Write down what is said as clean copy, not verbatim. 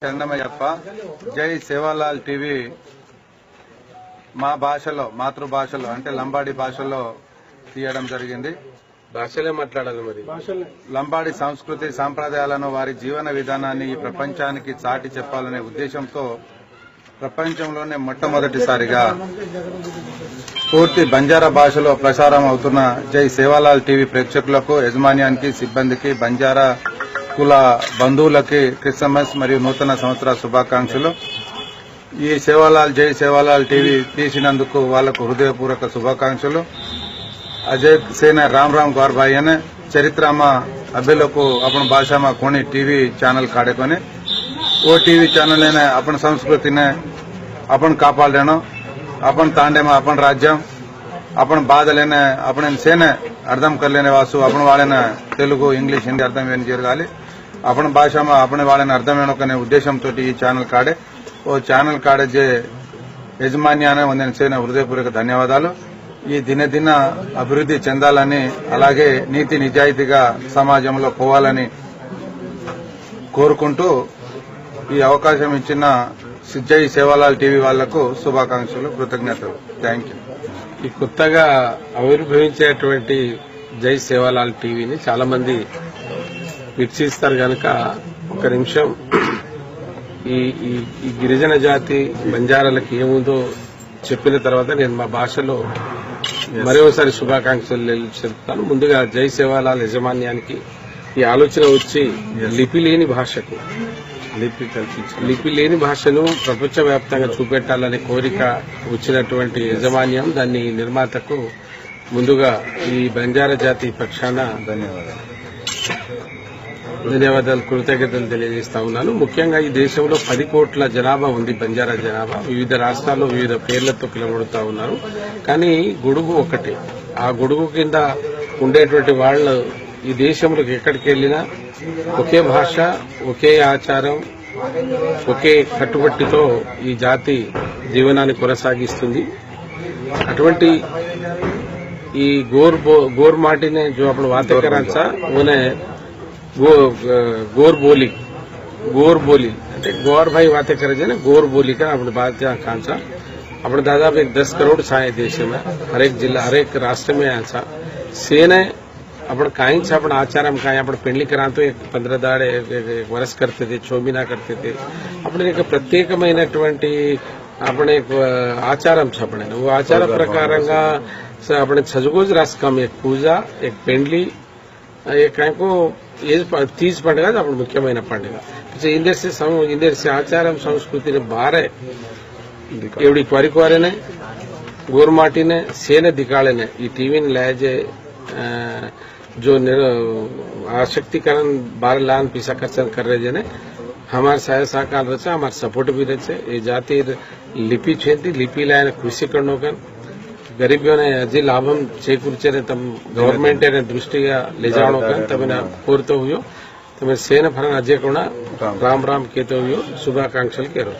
చందమయ్యప్ప జై సేవాలాల్ టీవీ మా భాషలో మాతృభాషలో అంటే లంబాడి భాషలో తీయడం జరిగింది. భాషలే మాట్లాడాలి. మరి లంబాడి సంస్కృతి సాంప్రదాయాలను వారి జీవన విధానాన్ని ఈ ప్రపంచానికి చాటి చెప్పాలనే ఉద్దేశంతో ప్రపంచంలోనే మొట్టమొదటిసారిగా పూర్తి బంజారా భాషలో ప్రసారం అవుతున్న జై సేవాలాల్ టీవీ ప్రేక్షకులకు, యజమాన్యానికి, సిబ్బందికి, బంజారా కుల బంధువులకి క్రిస్మస్ మరియు నూతన సంవత్సర శుభాకాంక్షలు. ఈ సేవాలాల్ జై సేవాలాల్ టీవీ తీసినందుకు వాళ్లకు హృదయపూర్వక శుభాకాంక్షలు. अजय सेना राम राम गौर भाई ने चरित्र में अभी लोग अपन भाषा में कोनी टीवी चैनल काढ़े को वो टीवी चैनल ने अपन संस्कृति ने अपन कापाल लेना अपन तांडे में अपन राज्य अपन बाध लेने अपन सेने अर्थम कर लेने वासु अपन वाले ने तेलुगु इंग्लिश हिंदी अर्थम जरगाली अपन भाषा में अपने वाले अर्थम उद्देश्य तो चैनल काढ़े वो चैनल काढ़े जे యజమాన్యాన్ని వందన సేన హృదయపూర్వక ధన్యవాదాలు. ఈ దినదిన అభివృద్ధి చెందాలని, అలాగే నీతి నిజాయితీగా సమాజంలో పోవాలని కోరుకుంటూ ఈ అవకాశం ఇచ్చిన జై సేవాలాల్ టీవీ వాళ్లకు శుభాకాంక్షలు, కృతజ్ఞతలు. Thank you. ఈ కొత్తగా ఆవిర్భవించేటువంటి జై సేవాలాల్ టీవీని చాలా మంది వీక్షిస్తారు కనుక ఒక నిమిషం ఈ గిరిజన జాతి బంజారాలకు ఏముందో చెప్పిన తర్వాత నేను మా భాషలో మరోసారి శుభాకాంక్షలు చెప్తాను. ముందుగా జై సేవాలాల్ యజమాన్యానికి ఈ ఆలోచన వచ్చి లిపి లేని భాషకు లిపి లేని భాషను ప్రపంచవ్యాప్తంగా చూపెట్టాలనే కోరిక వచ్చినటువంటి యజమాన్యం, దాన్ని నిర్మాతకు ముందుగా ఈ బంజారా జాతి పక్షాన ధన్యవాదాలు, కృతజ్ఞతలు తెలియజేస్తా ఉన్నాను. ముఖ్యంగా ఈ దేశంలో 10 కోట్ల జనాభా ఉంది. బంజారా జనాభా వివిధ రాష్ట్రాల్లో వివిధ పేర్లతో పిలువబడుతూ ఉన్నారు. కానీ గొడుగు ఒకటే. ఆ గొడుగు కింద ఉండేటువంటి వాళ్ళు ఈ దేశంలో ఎక్కడికి వెళ్లినా ఒకే భాష, ఒకే ఆచారం, ఒకే కట్టుబట్టితో ఈ జాతి జీవనాన్ని కొనసాగిస్తుంది. అటువంటి ఈ గోర్ మాటినే जो आपण वाते करांचा उन्हें गोर बोली అంటే गौर भाई वाते करायचे ना, गोर बोली का आपण बात कांचा आपण दादा 10 करोड़ छाए देश में, हर एक जिला हर एक राष्ट्र में आचा सेने आपण काहीच आपण आचारम काय आपण पेंडली करांतो एक 15 दाड़े एक वर्ष करते थे, 6 महीना करते थे. आपण एक ప్రత్యేకమైనటువంటి आपण एक आचारम छपणे वो आचार प्रकाరంగా आपण सजगोज रास्कम एक पूजा, एक पेंडली, एक को तीज पंడుగ అప్పుడు ముఖ్యమైన పండుగ. इंदर से आचारम संस्कृति ने बारे एवढी क्वारी ने गोरमाटी ने सेने दिखाड़े ने ई टीवी ने लाए जे जो आशक्तिकरण 12 लाख पैसा खर्च कर रहे ने हमारे सहाय सहकार रचा, हमारे सपोर्ट भी रचे. ये जाति लिपि छेती लिपि लायन कृषि करनो कन गरीबों अजी लाभम చేకూర్చే तम गवर्नमेंट दृष्टिगा लेजाणो कन तमने कोरतो हुयो तमे सेना फरन अजय कोण राम राम केतो हुयो. शुभाकांक्षल केरो.